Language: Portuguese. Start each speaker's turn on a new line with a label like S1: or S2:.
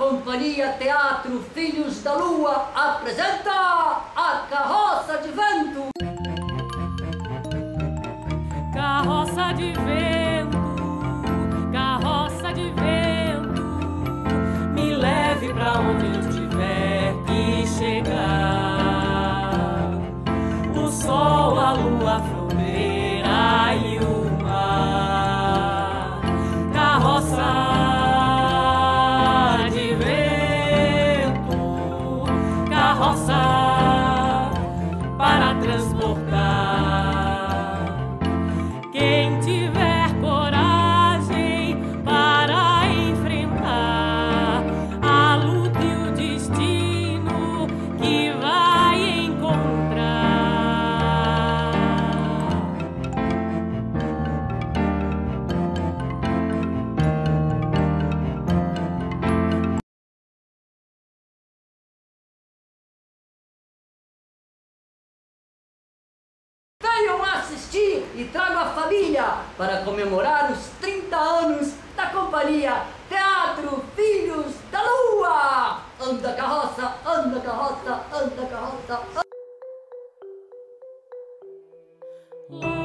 S1: Companhia Teatro Filhos da Lua apresenta a Carroça de Vento.
S2: Carroça de vento, carroça de vento, me leve pra onde eu tiver que chegar. O sol, a lua, a fronteira e o mar. Carroça de vento, carroça para transportar. Quem tiver coragem para enfrentar a luta e o destino que vai encontrar.
S1: Venham assistir e tragam a família para comemorar os 30 anos da Companhia Teatro Filhos da Lua. Anda carroça, anda carroça, anda carroça.
S2: Lá